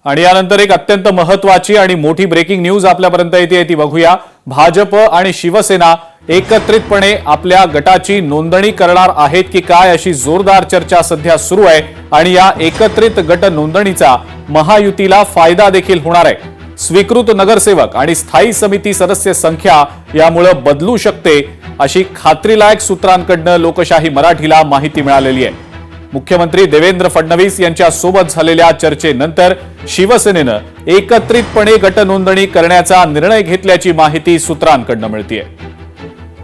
आणि यानंतर एक अत्यंत महत्त्वाची आणि मोठी ब्रेकिंग न्यूज आपल्यापर्यंत येते ती बघूया। भाजप आणि शिवसेना एकत्रितपणे आपल्या गटाची नोंदणी करणार आहेत की काय अशी जोरदार चर्चा सध्या सुरू आहे आणि या एकत्रित गट नोंदणीचा महायुतीला फायदा देखील होणार आहे। स्वीकृत नगरसेवक आणि स्थायी समिती सदस्य संख्या यामुळे बदलू शकते अशी खात्रीलायक सूत्रांकडून लोकशाही मराठीला माहिती मिळालेली आहे। मुख्यमंत्री देवेंद्र फडणवीस यांच्या सोबत झालेल्या चर्चेनंतर शिवसेनेनं एकत्रितपणे गट नोंदणी करण्याचा निर्णय घेतल्याची माहिती सूत्रांकडून मिळतेय।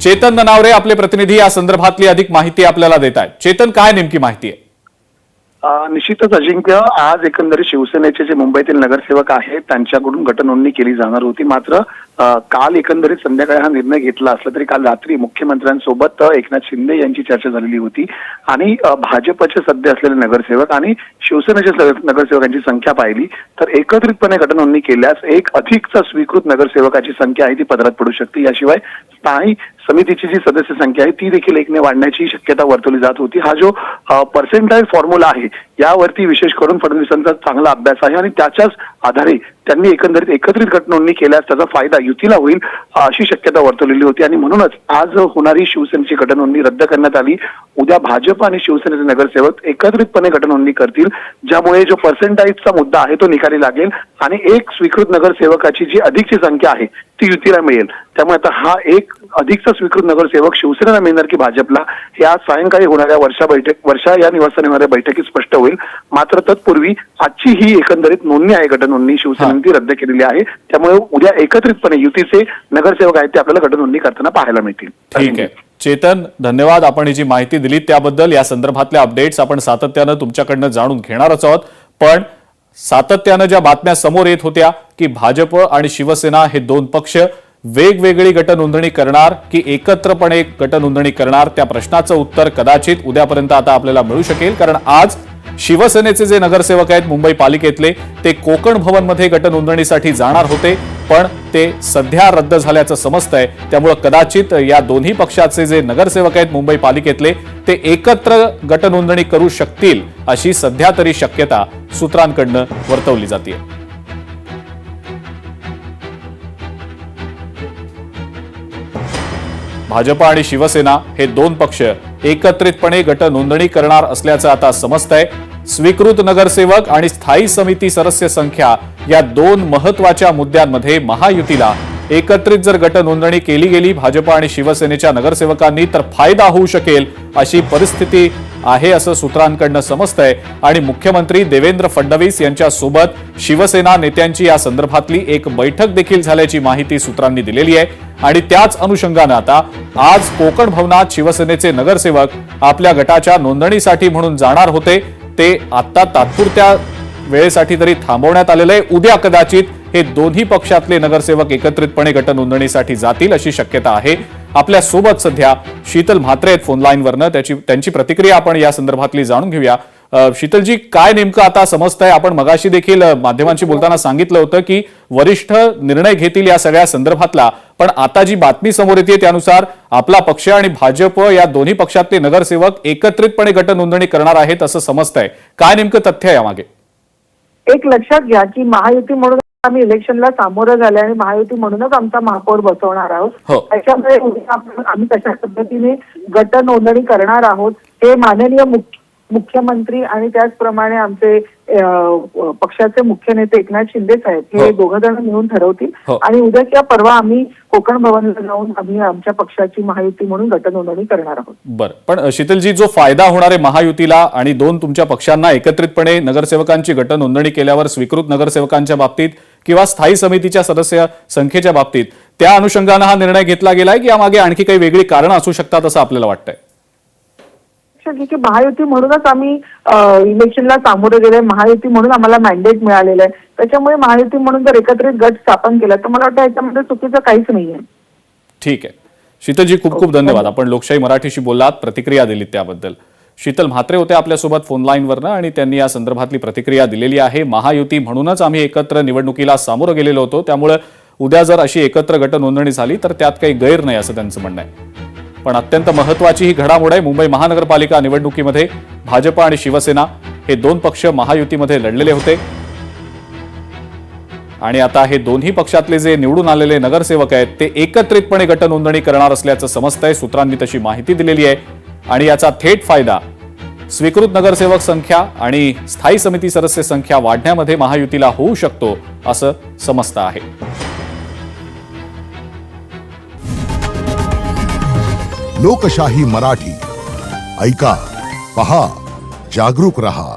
चेतन ननावरे आपले प्रतिनिधी या संदर्भातली अधिक माहिती आपल्याला देत आहेत। चेतन, काय नेमकी माहिती आहे? निश्चितच अजिंक्य, आज एकंदरीत शिवसेनेचे जे मुंबईतील नगरसेवक आहेत त्यांच्याकडून गटनोंदणी केली जाणार होती। मात्र काल एकंदरीत संध्याकाळी हा निर्णय घेतला असला तरी काल रात्री मुख्यमंत्र्यांसोबत एकनाथ शिंदे यांची चर्चा झालेली होती आणि भाजपचे सध्या असलेले नगरसेवक आणि शिवसेनेचे नगरसेवकांची संख्या पाहिली तर एकत्रितपणे गटनोंदणी केल्यास एक अधिकचा स्वीकृत नगरसेवकाची संख्या आहे ती पदरात पडू शकते। याशिवाय स्थायी समितीची जी सदस्य संख्या आहे ती देखील एकने वाढण्याची शक्यता वर्तवली जात होती। हा जो पर्सेंटाइल फॉर्म्युला आहे यावरती विशेष करून फडणवीसांचा चांगला अभ्यास आहे आणि त्याच्याच आधारे त्यांनी एकंदरीत एकत्रित गटनोंदणी केल्यास त्याचा फायदा युतीला होईल अशी शक्यता वर्तवलेली होती आणि म्हणूनच आज होणारी शिवसेनेची गटनोंदणी रद्द करण्यात आली। उद्या भाजप आणि शिवसेनेचे नगरसेवक एकत्रितपणे गटनोंदणी करतील, ज्यामुळे जो पर्सेंटाइजचा मुद्दा आहे तो निकाली लागेल आणि एक स्वीकृत नगरसेवकाची जी अधिकची संख्या आहे ती युतीला मिळेल। त्यामुळे आता हा एक अधिकचा स्वीकृत नगरसेवक शिवसेनेला मिळणार की भाजपला हे आज सायंकाळी होणाऱ्या वर्षा या निवासस्थानी होणाऱ्या बैठकीत स्पष्ट होईल। मात्र तत्पूर्वी आजची ही एकंदरीत नोंदणी आहे गटनोंदणी शिवसेनेने ती रद्द केलेली आहे, त्यामुळे उद्या एकत्रितपणे युतीचे नगरसेवक आहेत ते आपल्याला गटनोंदणी करताना पाहायला मिळतील। ठीक आहे चेतन, धन्यवाद। आपण ही जी माहिती दिली त्याबद्दल। या संदर्भातल्या अपडेट्स आपण सातत्यानं तुमच्याकडनं जाणून घेणारच आहोत, पण सातत्यानं ज्या बातम्या समोर येत होत्या की भाजप आणि शिवसेना हे दोन पक्ष वेगवेगळी गटनोंदणी करणार की एकत्रपणे गटनोंदणी करणार, त्या प्रश्नाचं उत्तर कदाचित उद्यापर्यंत आता आपल्याला मिळू शकेल। कारण आज शिवसेनेचे जे नगरसेवक आहेत मुंबई पालिकेतले ते कोकण भवनमध्ये गटनोंदणीसाठी जाणार होते, पण ते सध्या रद्द झाल्याचं समजतंय। त्यामुळे कदाचित या दोन्ही पक्षाचे जे नगरसेवक आहेत मुंबई पालिकेतले ते एकत्र गटनोंदणी करू शकतील अशी सध्या तरी शक्यता सूत्रांकडून वर्तवली जाते। भाजप आणि शिवसेना हे दोन पक्ष एकत्रितपणे गट नोंदणी करणार असल्याचं आता समजतंय। स्वीकृत नगरसेवक आणि स्थायी समिती सदस्य संख्या या दोन महत्त्वाच्या मुद्द्यांमध्ये महायुतीला एकत्रित जर गट नोंदणी केली गेली भाजप आणि शिवसेनेच्या नगरसेवकांनी तर फायदा होऊ शकेल अशी परिस्थिती आहे असं सूत्रांकडून समजतंय। आणि मुख्यमंत्री देवेंद्र फडणवीस यांच्या सोबत शिवसेना नेत्यांची या संदर्भातली एक बैठक देखील झाल्याची माहिती सूत्रांनी दिलेली आहे आणि त्याच अनुषंगाने आता आज कोकण भवनात शिवसेनेचे नगरसेवक आपल्या गटाच्या नोंदणीसाठी म्हणून जाणार होते, ते आता तात्पुरत्या वेळेसाठी तरी थांबवण्यात आलेलं आहे। उद्या कदाचित हे दोन्ही पक्षातले नगरसेवक एकत्रितपणे गट नोंदणीसाठी जातील अशी शक्यता आहे। आपल्या सोबत सध्या शीतल म्हात्रे आहेत फोन लाईनवरनं, त्यांची प्रतिक्रिया आपण या संदर्भातली जाणून घेऊया। शीतलजी, काय नेमकं आता समजतंय? आपण मगाशी देखील माध्यमांशी बोलताना सांगितलं होतं की वरिष्ठ निर्णय घेतील या सगळ्या संदर्भातला, पण आता जी बातमी समोर येते त्यानुसार आपला पक्ष आणि भाजप या दोन्ही पक्षातले नगरसेवक एकत्रितपणे गट नोंदणी करणार आहेत असं समजतंय। काय नेमकं तथ्य आहे यामागे? एक लक्षात घ्या की महायुती म्हणून आम्ही इलेक्शनला सामोरं झाले आणि महायुती म्हणूनच आमचा महापौर बसवणार आहोत। त्याच्यामुळे आम्ही कशा पद्धतीने गट नोंदणी करणार आहोत हे माननीय मुख्यमंत्री आणि त्याचप्रमाणे आमचे पक्षाचे मुख्य नेते एकनाथ शिंदे साहेब हे दोघं जण मिळून ठरवतील आणि उद्या किंवा परवा आम्ही कोकण भवनला जाऊन आम्ही आमच्या पक्षाची महायुती म्हणून गट नोंदणी करणार आहोत। बरं, पण शीतलजी, जो फायदा होणार आहे महायुतीला आणि दोन तुमच्या पक्षांना एकत्रितपणे नगरसेवकांची गट नोंदणी केल्यावर स्वीकृत नगरसेवकांच्या बाबतीत किंवा स्थायी समितीच्या सदस्य संख्येच्या बाबतीत, त्या अनुषंगाने हा निर्णय घेतला गेलाय की यामागे आणखी काही वेगळी कारणं असू शकतात असं आपल्याला वाटतंय? की महायुती म्हणूनच आम्ही इलेक्शनला सामोरे गेले, महायुती म्हणून आम्हाला मॅन्डेट मिळालेलं आहे, त्याच्यामुळे महायुती म्हणून जर एकत्रित गट स्थापन केला तर मला वाटतं याच्यामध्ये चुकीचं काहीच नाहीये। ठीक आहे शीतलजी, खूप खूप धन्यवाद। आपण लोकशाही मराठीशी बोललात, प्रतिक्रिया दिलीत त्याबद्दल। शीतल म्हात्रे होते आपल्यासोबत फोन लाईनवरनं आणि त्यांनी या संदर्भातली प्रतिक्रिया दिलेली आहे। महायुती म्हणूनच आम्ही एकत्र निवडणुकीला सामोरं गेलेलो होतो, त्यामुळे उद्या जर अशी एकत्र गट नोंदणी झाली तर त्यात काही गैर नाही असं त्यांचं म्हणणं आहे। पण अत्यंत महत्त्वाची ही घडामोड आहे। मुंबई महानगरपालिका निवडणुकीमध्ये भाजप आणि शिवसेना हे दोन पक्ष महायुतीमध्ये लढलेले होते। आणि आता हे दोन्ही पक्षातले जे निवडून आलेले नगरसेवक आहेत ते एकत्रितपणे गट नोंदणी करणार असल्याचं समजतंय. सूत्रांनी तशी माहिती दिलेली आहे आणि याचा थेट फायदा स्वीकृत नगरसेवक संख्या आणि स्थायी समिती सदस्य संख्या वाढण्यामध्ये महायुतीला होऊ शकतो असं समजतं आहे. लोकशाही मराठी ऐका, पहा, जागरूक रहा.